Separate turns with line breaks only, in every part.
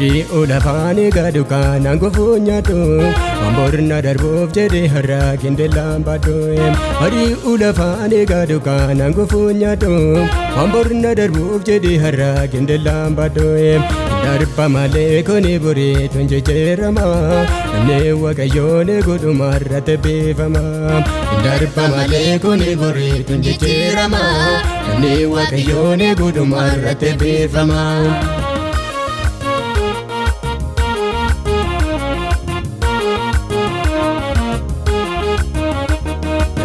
Ri'u lafaani gadu kanan gufunyatu Amborna darbuuf jedhe har'a gindelaan baadhu Ri'u lafaani gadu kanan gufunyatu Amborna darbuuf jedhe har'a gindelaan baadhu Darba malee kuni buriitu jijjiirama Namni Waaqayyoon godhumarratti beefama Darba malee kuni buriitu jijjiirama Namni Waaqayyoon godhumarratti beefama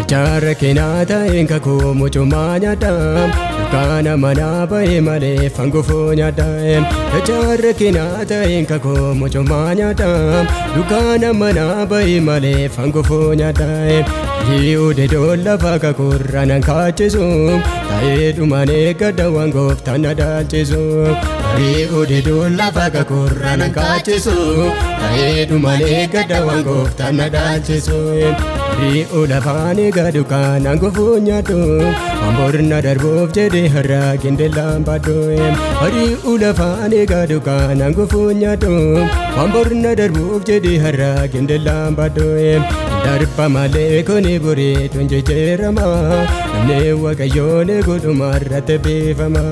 Jara kenata enka kumu cumanya dam Kana mana bae male fangufunya dam Jara kenata enka kumu cumanya dam Kana mana bae male fangufunya dam Hiu de dolla faka kurranan kachisu Tae dumane gadawan goftana dalchisu Hiu de dolla faka kurranan kachisu Tae dumane gadawan goftana dalchisu Ri'u lafaani gadu kanan gufunyatu Amborna darbuuf jedhe har'a gindelaan baadhu Ri'u lafaani gadu kanan gufunyatu Amborna darbuuf jedhe har'a gindelaan baadhu Darba malee kuni buriitu jijjiirama Namni Waaqayyoon godhumarratti beefama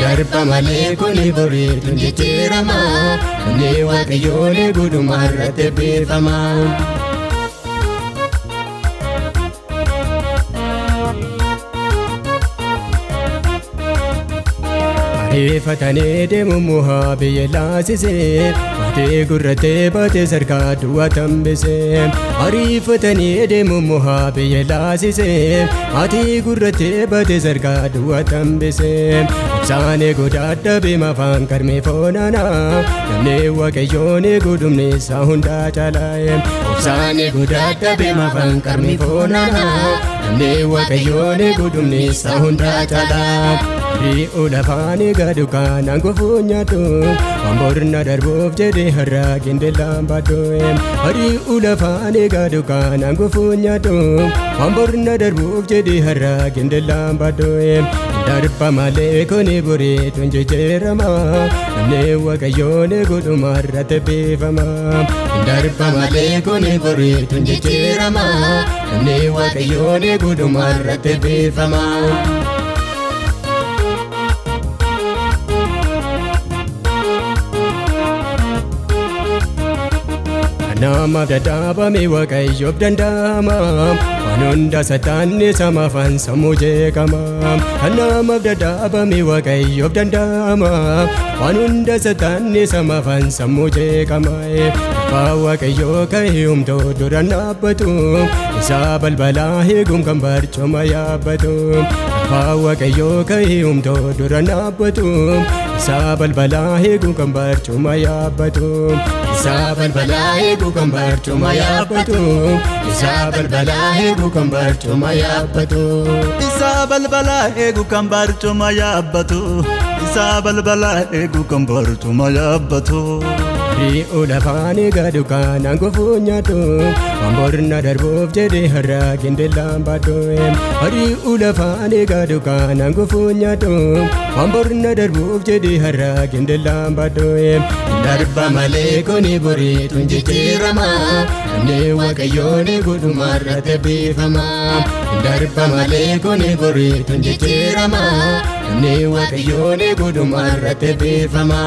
Darba malee kuni buriitu jijjiirama Namni Waaqayyoon godhumarratti beefama Ariifatanii deemu muhaa biyya laasisee Baatee gurratee baatee sarkaa du'a tambisee Ariifatanii deemu muhaa biyya laasisee Baatee gurratee baatee sarkaa du'a tambisee Obsaanee godaadda beema afaan karmee foonanaa Namni Waaqayyoon godhumni isaa hundaa caalaa Obsaanee godaadda beema afaan karmee foonanaa Namni Waaqayyoon godhumni isaa hundaa caalaa Ri'u lafaani gadu kanan gufunyatu Amborna darbuuf jedhe har'a gindelaan baadhu Ri'u lafaani gadu kanan gufunyatu Amborna darbuuf jedhe har'a gindelaan baadhu Darba malee kuni buriitu jijjiirama Namni Waaqayyoon godhumarratti beefama Darba malee kuni buriitu jijjiirama Namni Waaqayyoon godhumarratti beefama Nama dadhabame Waaqayyoof danda'ama Waan hunda Sataanni samaafan sammuu jeeqama Nama dadhabame Waaqayyoof danda'ama Waan hunda Sataanni samaafan sammuu jeeqama Abbaa Waaqayyoo ka'ee humtoo dura dhaabbatu Isaa balbalaa eeguun kan barcuma yaabbatu Abbaa Waaqayyoo ka'ee humtoo dura dhaabbatu Isaa balbalaa eeguun kan barcuma yaabbatu Isaa balbalaa eeguun kan barcuma yaabbatu Isaa balbalaa eeguun kan barcuma yaabbatu
Isaa balbalaa eeguun kan barcuma yaabbatu Isaa balbalaa eeguun kan barcuma yaabbatu
Ri'u lafaani gadu kanan gufunyatu Amborna darbuuf jedhe har'a gindelaan baadhu Ri'u lafaani gadu kanan gufunyatu Amborna darbuuf jedhe har'a gindelaan baadhu Darba malee kuni buriitu jijjiirama Namni Waaqayyoon godhumarratti beefama Darba malee kuni buriitu jijjiirama Namni Waaqayyoon godhumarratti beefama